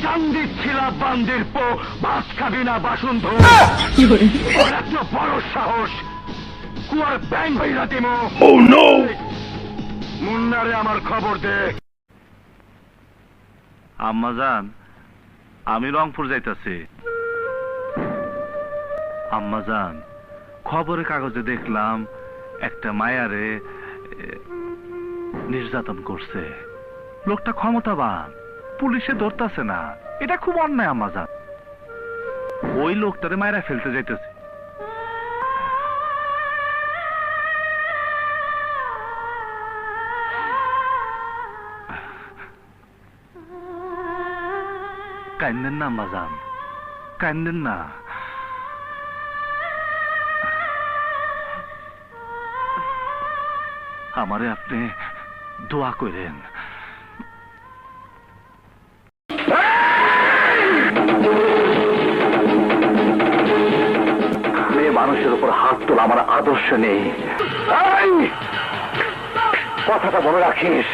জান দিচ্ছিলা বান্দির পো ভাত খাবি না বাসন ধো এত বড় সাহস কুয়ার ব্যাং হইরা দিমো মুন্নারে আমার খবর দে। আম্মাজান আমি রংপুর যাইতাছি। আম্মাজান খবরের কাগজে দেখলাম একটা মায়ারে নির্যাতন করছে। লোকটা ক্ষমতাবান, পুলিশে ধরতেছে না। এটা খুব অন্যায় আম্মাজান। ওই লোকটারে মায়েরা ফেলতে যাইতেছে। কান্দেন না আম্মাজান, কান্দেন না। আমারে আপনি দোয়া করেন। মেয়ে মানুষের উপর হাত তোলা আমার আদর্শ নেই। কথাটা মনে রাখিস।